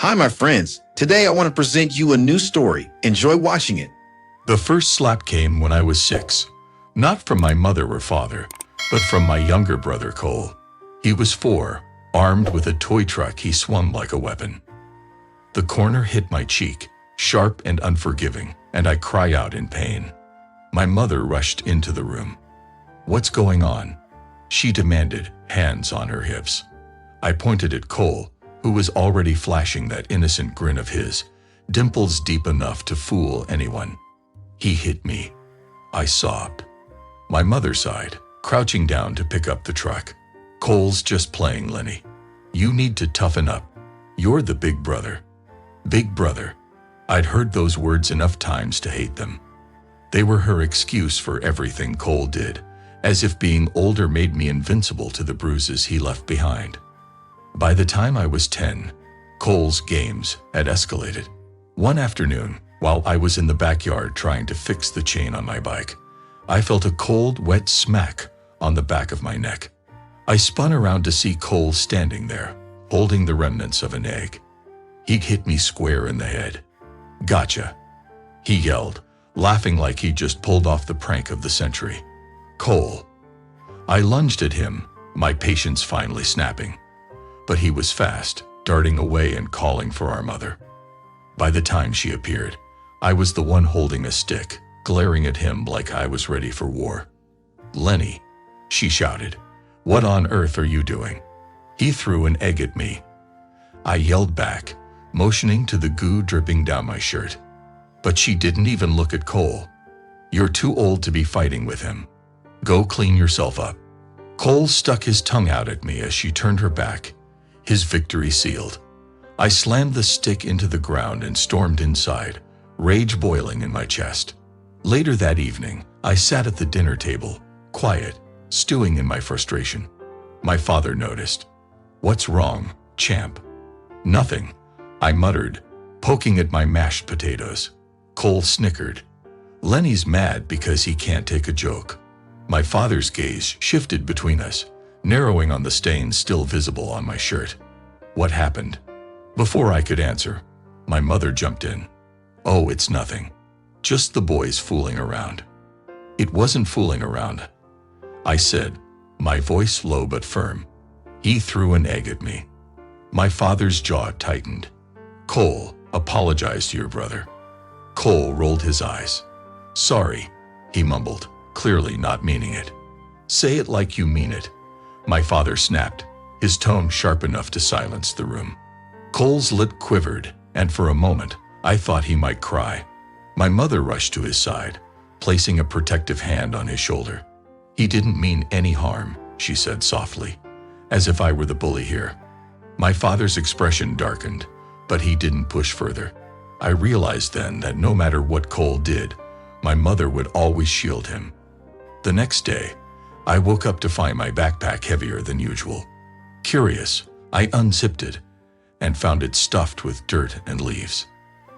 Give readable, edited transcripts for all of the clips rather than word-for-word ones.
Hi, my friends. Today I want to present you a new story. Enjoy watching it. The first slap came when I was 6. Not from my mother or father, but from my younger brother Cole. He was 4, armed with a toy truck he swung like a weapon. The corner hit my cheek, sharp and unforgiving, and I cry out in pain. My mother rushed into the room. "What's going on?" she demanded, hands on her hips. I pointed at Cole, who was already flashing that innocent grin of his, dimples deep enough to fool anyone. He hit me. I sobbed. My mother sighed, crouching down to pick up the truck. "Cole's just playing, Lenny. You need to toughen up. You're the big brother." Big brother. I'd heard those words enough times to hate them. They were her excuse for everything Cole did, as if being older made me invincible to the bruises he left behind. By the time I was 10, Cole's games had escalated. One afternoon, while I was in the backyard trying to fix the chain on my bike, I felt a cold, wet smack on the back of my neck. I spun around to see Cole standing there, holding the remnants of an egg. He'd hit me square in the head. "Gotcha," he yelled, laughing like he just pulled off the prank of the century. "Cole." I lunged at him, my patience finally snapping. But he was fast, darting away and calling for our mother. By the time she appeared, I was the one holding a stick, glaring at him like I was ready for war. "Lenny," she shouted, "what on earth are you doing?" He threw an egg at me. I yelled back, motioning to the goo dripping down my shirt. But she didn't even look at Cole. "You're too old to be fighting with him. Go clean yourself up." Cole stuck his tongue out at me as she turned her back, his victory sealed. I slammed the stick into the ground and stormed inside, rage boiling in my chest. Later that evening, I sat at the dinner table, quiet, stewing in my frustration. My father noticed. "What's wrong, champ?" "Nothing," I muttered, poking at my mashed potatoes. Cole snickered. "Lenny's mad because he can't take a joke." My father's gaze shifted between us, narrowing on the stains still visible on my shirt. "What happened?" Before I could answer, my mother jumped in. "Oh, it's nothing. Just the boys fooling around." "It wasn't fooling around," I said, my voice low but firm. He threw an egg at me. My father's jaw tightened. "Cole, apologize to your brother." Cole rolled his eyes. "Sorry," he mumbled, clearly not meaning it. "Say it like you mean it," my father snapped, his tone sharp enough to silence the room. Cole's lip quivered, and for a moment, I thought he might cry. My mother rushed to his side, placing a protective hand on his shoulder. "He didn't mean any harm," she said softly, as if I were the bully here. My father's expression darkened, but he didn't push further. I realized then that no matter what Cole did, my mother would always shield him. The next day, I woke up to find my backpack heavier than usual. Curious, I unzipped it and found it stuffed with dirt and leaves.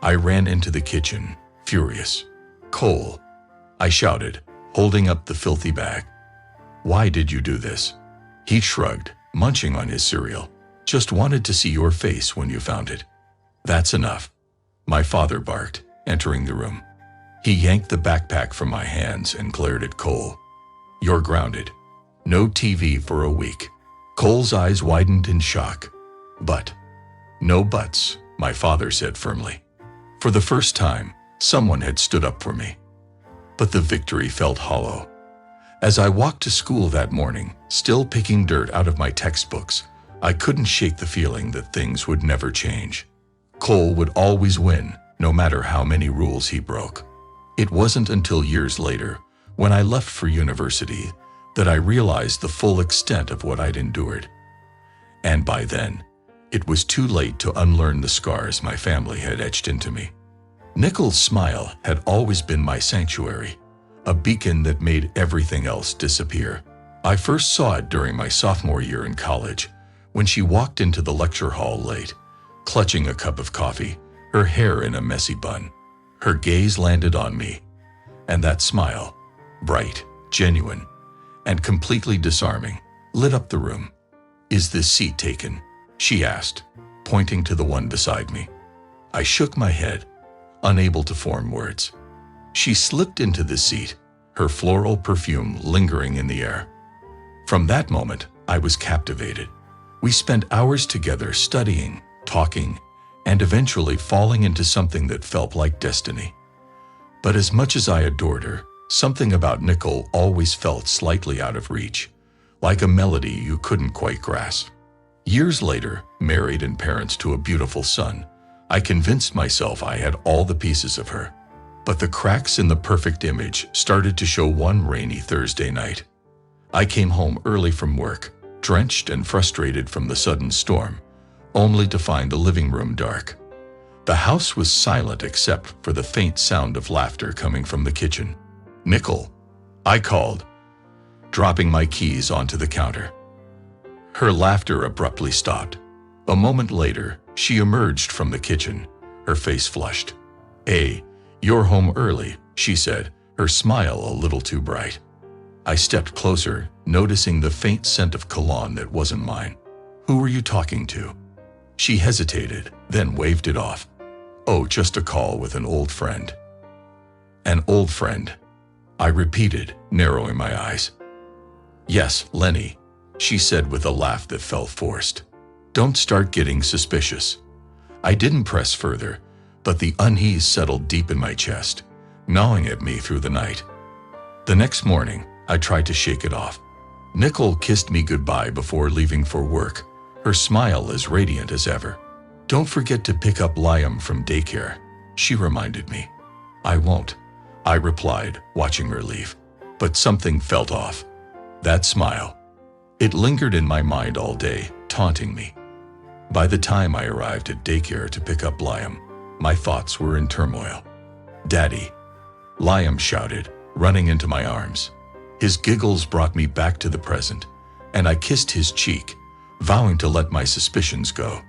I ran into the kitchen, furious. "Cole," I shouted, holding up the filthy bag. "Why did you do this?" He shrugged, munching on his cereal. "Just wanted to see your face when you found it." "That's enough," my father barked, entering the room. He yanked the backpack from my hands and glared at Cole. "You're grounded. No TV for a week." Cole's eyes widened in shock. "But." "No buts," my father said firmly. For the first time, someone had stood up for me. But the victory felt hollow. As I walked to school that morning, still picking dirt out of my textbooks, I couldn't shake the feeling that things would never change. Cole would always win, no matter how many rules he broke. It wasn't until years later, when I left for university, that I realized the full extent of what I'd endured. And by then, it was too late to unlearn the scars my family had etched into me. Nichols' smile had always been my sanctuary, a beacon that made everything else disappear. I first saw it during my sophomore year in college, when she walked into the lecture hall late, clutching a cup of coffee, her hair in a messy bun. Her gaze landed on me, and that smile, bright, genuine, and completely disarming, lit up the room. "Is this seat taken?" she asked, pointing to the one beside me. I shook my head, unable to form words. She slipped into the seat, her floral perfume lingering in the air. From that moment, I was captivated. We spent hours together studying, talking, and eventually falling into something that felt like destiny. But as much as I adored her, something about Nicole always felt slightly out of reach, like a melody you couldn't quite grasp. Years later, married and parents to a beautiful son, I convinced myself I had all the pieces of her. But the cracks in the perfect image started to show one rainy Thursday night. I came home early from work, drenched and frustrated from the sudden storm, only to find the living room dark. The house was silent except for the faint sound of laughter coming from the kitchen. "Nicole," I called, dropping my keys onto the counter. Her laughter abruptly stopped. A moment later, she emerged from the kitchen, her face flushed. "Hey, you're home early," she said, her smile a little too bright. I stepped closer, noticing the faint scent of cologne that wasn't mine. "Who were you talking to?" She hesitated, then waved it off. "Oh, just a call with an old friend." "An old friend?" I repeated, narrowing my eyes. "Yes, Lenny," she said with a laugh that felt forced. "Don't start getting suspicious." I didn't press further, but the unease settled deep in my chest, gnawing at me through the night. The next morning, I tried to shake it off. Nicole kissed me goodbye before leaving for work, her smile as radiant as ever. "Don't forget to pick up Liam from daycare," she reminded me. "I won't," I replied, watching her leave. But something felt off. That smile. It lingered in my mind all day, taunting me. By the time I arrived at daycare to pick up Liam, my thoughts were in turmoil. "Daddy," Liam shouted, running into my arms. His giggles brought me back to the present, and I kissed his cheek, vowing to let my suspicions go.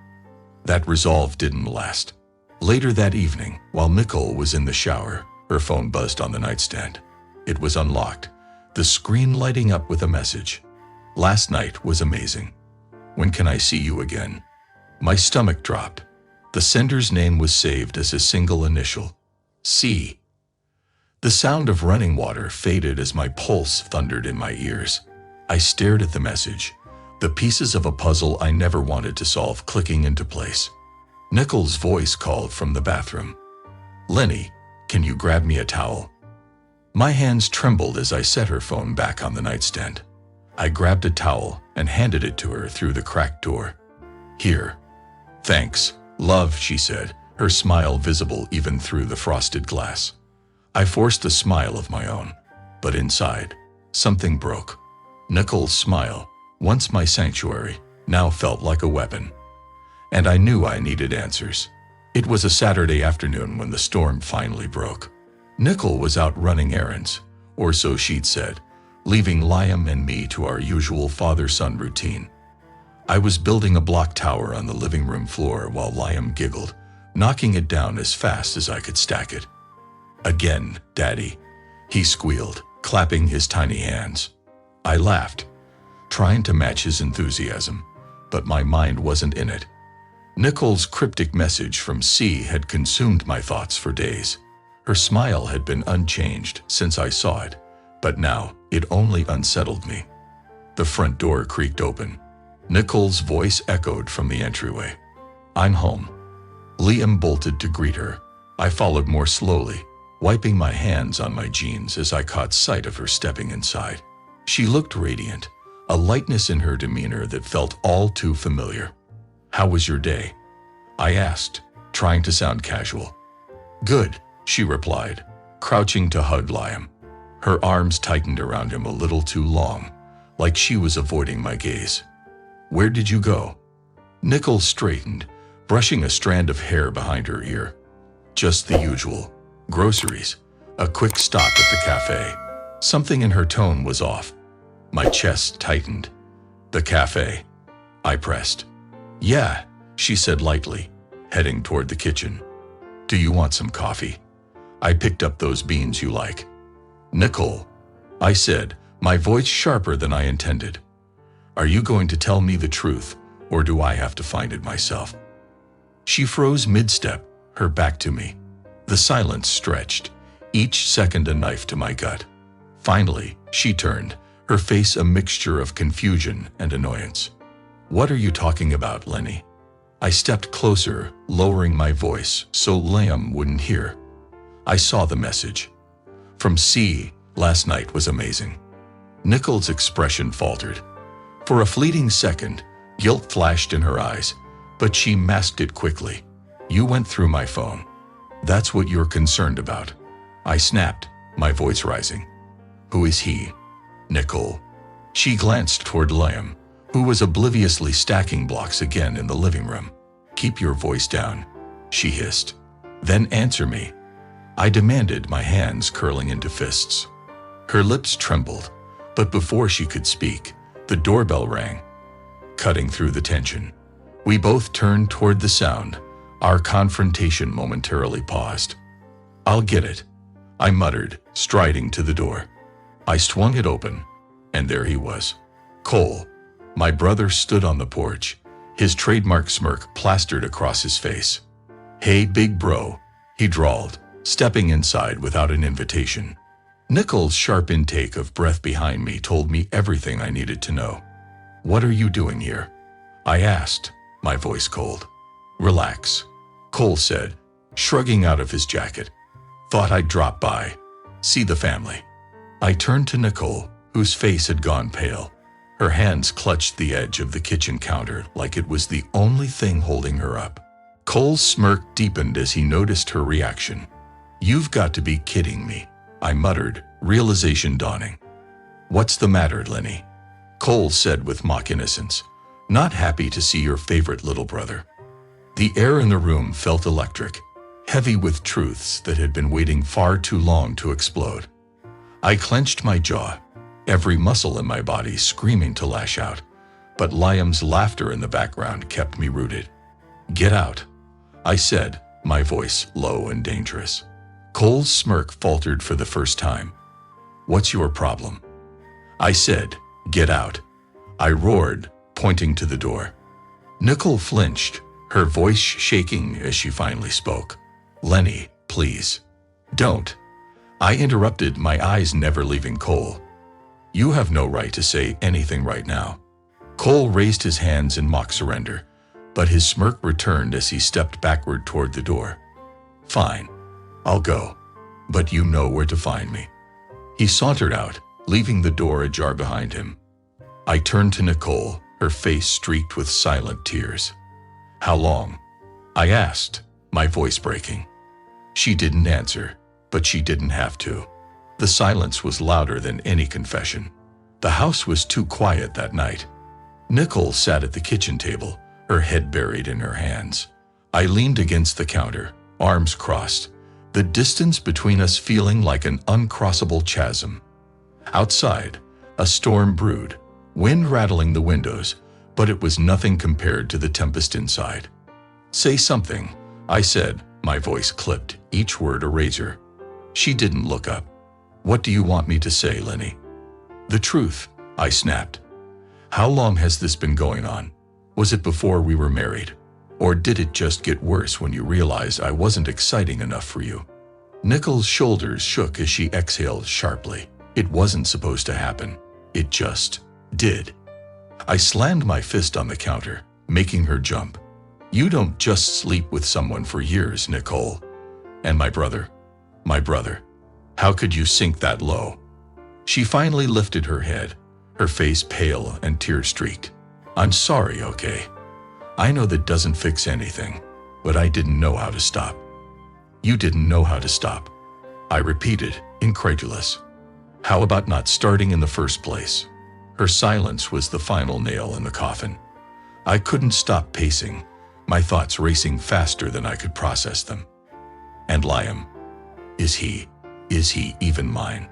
That resolve didn't last. Later that evening, while Nicole was in the shower, her phone buzzed on the nightstand. It was unlocked, the screen lighting up with a message. "Last night was amazing. When can I see you again?" My stomach dropped. The sender's name was saved as a single initial, C. The sound of running water faded as my pulse thundered in my ears. I stared at the message, the pieces of a puzzle I never wanted to solve clicking into place. Nicole's voice called from the bathroom. "Lenny, can you grab me a towel?" My hands trembled as I set her phone back on the nightstand. I grabbed a towel and handed it to her through the cracked door. "Here." "Thanks, love," she said, her smile visible even through the frosted glass. I forced a smile of my own, but inside, something broke. Nicole's smile, once my sanctuary, now felt like a weapon. And I knew I needed answers. It was a Saturday afternoon when the storm finally broke. Nicole was out running errands, or so she'd said, leaving Liam and me to our usual father-son routine. I was building a block tower on the living room floor while Liam giggled, knocking it down as fast as I could stack it. "Again, Daddy," he squealed, clapping his tiny hands. I laughed, trying to match his enthusiasm, but my mind wasn't in it. Nicole's cryptic message from C had consumed my thoughts for days. Her smile had been unchanged since I saw it, but now it only unsettled me. The front door creaked open. Nicole's voice echoed from the entryway. "I'm home." Liam bolted to greet her. I followed more slowly, wiping my hands on my jeans as I caught sight of her stepping inside. She looked radiant, a lightness in her demeanor that felt all too familiar. "How was your day?" I asked, trying to sound casual. "Good," she replied, crouching to hug Liam. Her arms tightened around him a little too long, like she was avoiding my gaze. "Where did you go?" Nicole straightened, brushing a strand of hair behind her ear. "Just the usual. Groceries. A quick stop at the cafe." Something in her tone was off. My chest tightened. "The cafe?" I pressed. "Yeah," she said lightly, heading toward the kitchen. "Do you want some coffee? I picked up those beans you like." "Nicole," I said, my voice sharper than I intended. "Are you going to tell me the truth, or do I have to find it myself?" She froze mid-step, her back to me. The silence stretched, each second a knife to my gut. Finally, she turned, her face a mixture of confusion and annoyance. "What are you talking about, Lenny?" I stepped closer, lowering my voice so Liam wouldn't hear. I saw the message. From C, last night was amazing. Nicole's expression faltered. For a fleeting second, guilt flashed in her eyes, but she masked it quickly. "You went through my phone. That's what you're concerned about." I snapped, my voice rising. "Who is he?" "Nicole." She glanced toward Liam, who was obliviously stacking blocks again in the living room. "Keep your voice down," she hissed. "Then answer me," I demanded, my hands curling into fists. Her lips trembled, but before she could speak, the doorbell rang. Cutting through the tension, we both turned toward the sound. Our confrontation momentarily paused. "I'll get it," I muttered, striding to the door. I swung it open, and there he was. Cole. My brother stood on the porch, his trademark smirk plastered across his face. "Hey, big bro," he drawled, stepping inside without an invitation. Nicole's sharp intake of breath behind me told me everything I needed to know. "What are you doing here?" I asked, my voice cold. "Relax," Cole said, shrugging out of his jacket. "Thought I'd drop by. See the family." I turned to Nicole, whose face had gone pale. Her hands clutched the edge of the kitchen counter like it was the only thing holding her up. Cole's smirk deepened as he noticed her reaction. "You've got to be kidding me," I muttered, realization dawning. "What's the matter, Lenny?" Cole said with mock innocence, "Not happy to see your favorite little brother." The air in the room felt electric, heavy with truths that had been waiting far too long to explode. I clenched my jaw, every muscle in my body screaming to lash out, but Liam's laughter in the background kept me rooted. "Get out," I said, my voice low and dangerous. Cole's smirk faltered for the first time. "What's your problem?" I said, "Get out," I roared, pointing to the door. Nicole flinched, her voice shaking as she finally spoke. "Lenny, please. Don't." I interrupted, my eyes never leaving Cole. "You have no right to say anything right now." Cole raised his hands in mock surrender, but his smirk returned as he stepped backward toward the door. "Fine. I'll go. But you know where to find me." He sauntered out, leaving the door ajar behind him. I turned to Nicole, her face streaked with silent tears. "How long?" I asked, my voice breaking. She didn't answer, but she didn't have to. The silence was louder than any confession. The house was too quiet that night. Nicole sat at the kitchen table, her head buried in her hands. I leaned against the counter, arms crossed, the distance between us feeling like an uncrossable chasm. Outside, a storm brewed, wind rattling the windows, but it was nothing compared to the tempest inside. "Say something," I said, my voice clipped, each word a razor. She didn't look up. "What do you want me to say, Lenny?" "The truth," I snapped. "How long has this been going on? Was it before we were married? Or did it just get worse when you realized I wasn't exciting enough for you?" Nicole's shoulders shook as she exhaled sharply. It wasn't supposed to happen. It just did. I slammed my fist on the counter, making her jump. "You don't just sleep with someone for years, Nicole. And my brother? My brother. How could you sink that low?" She finally lifted her head, her face pale and tear-streaked. "I'm sorry, okay? I know that doesn't fix anything, but I didn't know how to stop." "You didn't know how to stop," I repeated, incredulous. "How about not starting in the first place?" Her silence was the final nail in the coffin. I couldn't stop pacing, my thoughts racing faster than I could process them. "And Liam, is he even mine?"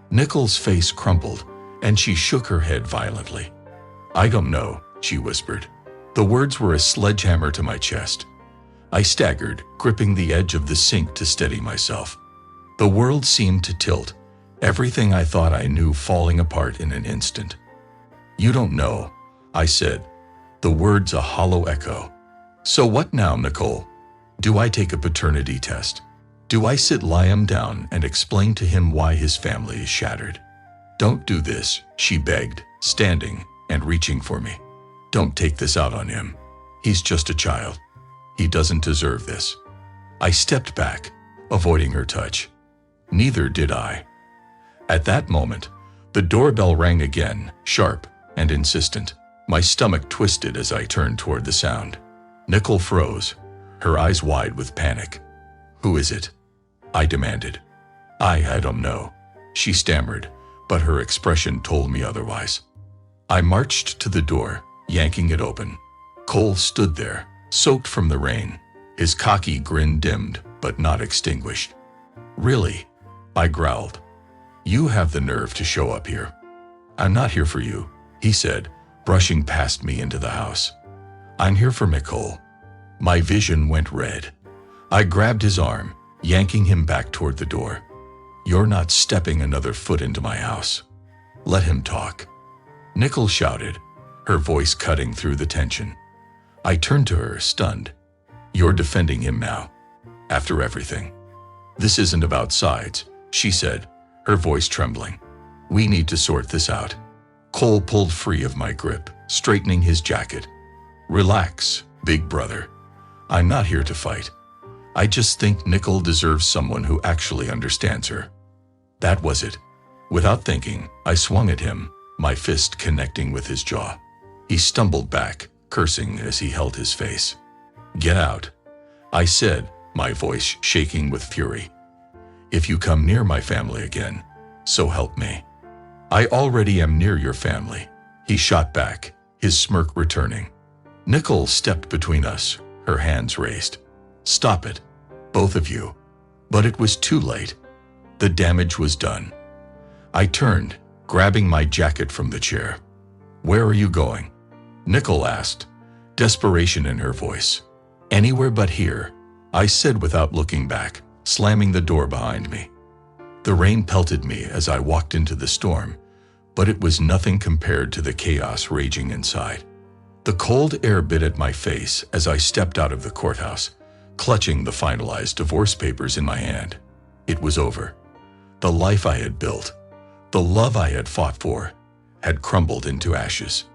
Nicole's face crumpled, and she shook her head violently. "I don't know," she whispered. The words were a sledgehammer to my chest. I staggered, gripping the edge of the sink to steady myself. The world seemed to tilt, everything I thought I knew falling apart in an instant. "You don't know," I said, the words a hollow echo. So what now, Nicole? Do I take a paternity test? Do I sit Liam down and explain to him why his family is shattered? Don't do this, she begged, standing and reaching for me. Don't take this out on him. He's just a child. He doesn't deserve this. I stepped back, avoiding her touch. Neither did I. At that moment, the doorbell rang again, sharp and insistent. My stomach twisted as I turned toward the sound. Nicole froze, her eyes wide with panic. Who is it? I demanded. I don't know, she stammered, but her expression told me otherwise. I marched to the door, yanking it open. Cole stood there, soaked from the rain, his cocky grin dimmed but not extinguished. Really? I growled. You have the nerve to show up here. I'm not here for you, he said, brushing past me into the house. I'm here for Nicole. My vision went red. I grabbed his arm, yanking him back toward the door. You're not stepping another foot into my house. Let him talk. Nicole shouted, her voice cutting through the tension. I turned to her, stunned. You're defending him now, after everything. This isn't about sides, she said, her voice trembling. We need to sort this out. Cole pulled free of my grip, straightening his jacket. Relax, big brother. I'm not here to fight. I just think Nicole deserves someone who actually understands her. That was it. Without thinking, I swung at him, my fist connecting with his jaw. He stumbled back, cursing as he held his face. Get out, I said, my voice shaking with fury. If you come near my family again, so help me. I already am near your family, he shot back, his smirk returning. Nicole stepped between us, her hands raised. Stop it, both of you. But it was too late. The damage was done. I turned, grabbing my jacket from the chair. Where are you going? Nicole asked, desperation in her voice. Anywhere but here, I said without looking back, slamming the door behind me. The rain pelted me as I walked into the storm, but it was nothing compared to the chaos raging inside. The cold air bit at my face as I stepped out of the courthouse, clutching the finalized divorce papers in my hand. It was over. The life I had built, the love I had fought for, had crumbled into ashes.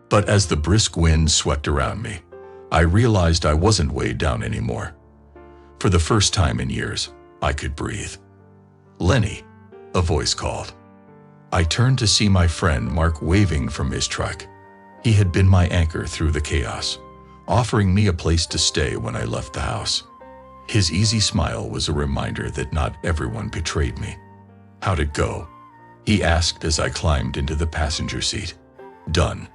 But as the brisk wind swept around me, I realized I wasn't weighed down anymore. For the first time in years, I could breathe. Lenny, a voice called. I turned to see my friend Mark waving from his truck. He had been my anchor through the chaos, offering me a place to stay when I left the house. His easy smile was a reminder that not everyone betrayed me. How'd it go? He asked as I climbed into the passenger seat. Done,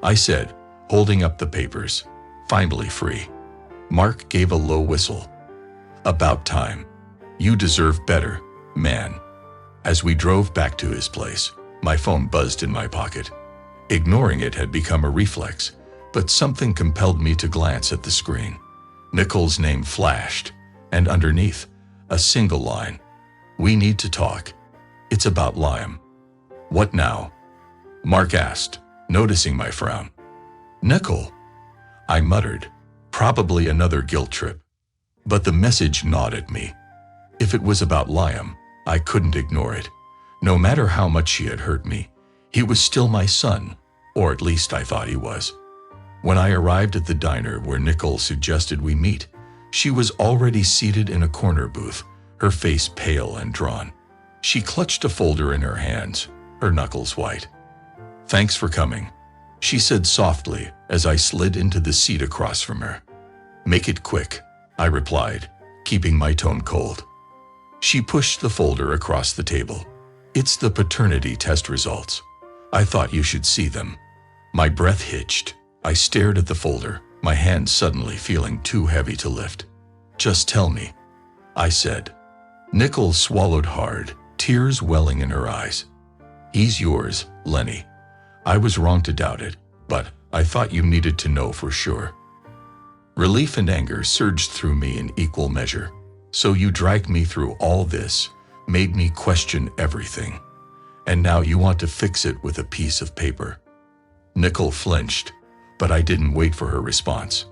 I said, holding up the papers, finally free. Mark gave a low whistle. About time. You deserve better, man. As we drove back to his place, my phone buzzed in my pocket. Ignoring it had become a reflex, but something compelled me to glance at the screen. Nicole's name flashed, and underneath, a single line. We need to talk. It's about Liam. What now? Mark asked, noticing my frown. Nicole, I muttered, probably another guilt trip. But the message gnawed at me. If it was about Liam, I couldn't ignore it. No matter how much he had hurt me, he was still my son, or at least I thought he was. When I arrived at the diner where Nicole suggested we meet, she was already seated in a corner booth, her face pale and drawn. She clutched a folder in her hands, her knuckles white. Thanks for coming, she said softly as I slid into the seat across from her. Make it quick, I replied, keeping my tone cold. She pushed the folder across the table. It's the paternity test results. I thought you should see them. My breath hitched. I stared at the folder, my hand suddenly feeling too heavy to lift. Just tell me, I said. Nicole swallowed hard, tears welling in her eyes. He's yours, Lenny. I was wrong to doubt it, but I thought you needed to know for sure. Relief and anger surged through me in equal measure. So you dragged me through all this, made me question everything. And now you want to fix it with a piece of paper. Nicole flinched, but I didn't wait for her response.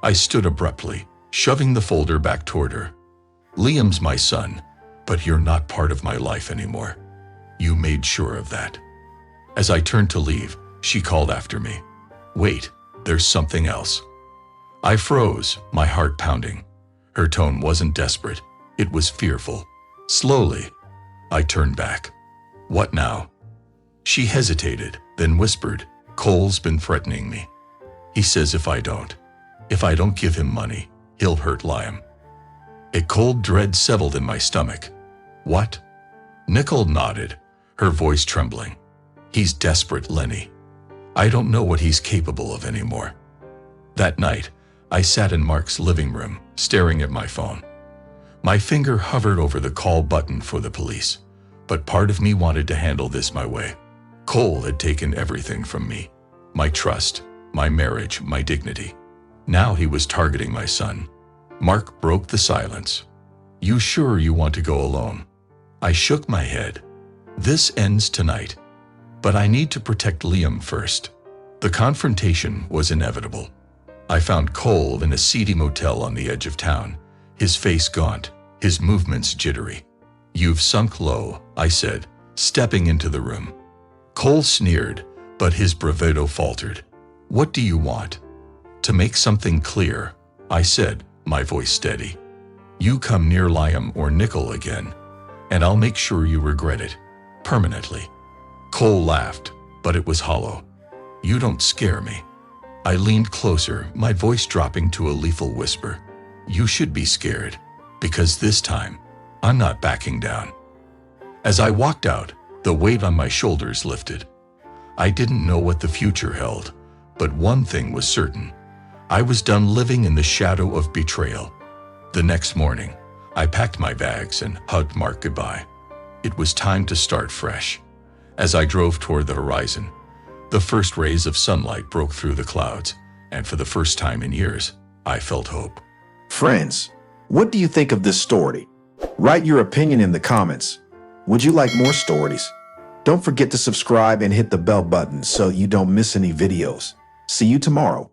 I stood abruptly, shoving the folder back toward her. Liam's my son, but you're not part of my life anymore. You made sure of that. As I turned to leave, she called after me. Wait, there's something else. I froze, my heart pounding. Her tone wasn't desperate. It was fearful. Slowly, I turned back. What now? She hesitated, then whispered, Cole's been threatening me. He says if I don't give him money, he'll hurt Liam. A cold dread settled in my stomach. What? Nicole nodded, her voice trembling. He's desperate, Lenny. I don't know what he's capable of anymore. That night, I sat in Mark's living room, staring at my phone. My finger hovered over the call button for the police, but part of me wanted to handle this my way. Cole had taken everything from me. My trust, my marriage, my dignity. Now he was targeting my son. Mark broke the silence. You sure you want to go alone? I shook my head. This ends tonight, but I need to protect Liam first. The confrontation was inevitable. I found Cole in a seedy motel on the edge of town, his face gaunt, his movements jittery. You've sunk low, I said, stepping into the room. Cole sneered, but his bravado faltered. What do you want? To make something clear, I said, my voice steady. You come near Liam or Nicole again, and I'll make sure you regret it, permanently. Cole laughed, but it was hollow. You don't scare me. I leaned closer, my voice dropping to a lethal whisper. You should be scared, because this time, I'm not backing down. As I walked out, the weight on my shoulders lifted. I didn't know what the future held, but one thing was certain. I was done living in the shadow of betrayal. The next morning, I packed my bags and hugged Mark goodbye. It was time to start fresh. As I drove toward the horizon, the first rays of sunlight broke through the clouds, and for the first time in years, I felt hope. Friends, what do you think of this story? Write your opinion in the comments. Would you like more stories? Don't forget to subscribe and hit the bell button so you don't miss any videos. See you tomorrow.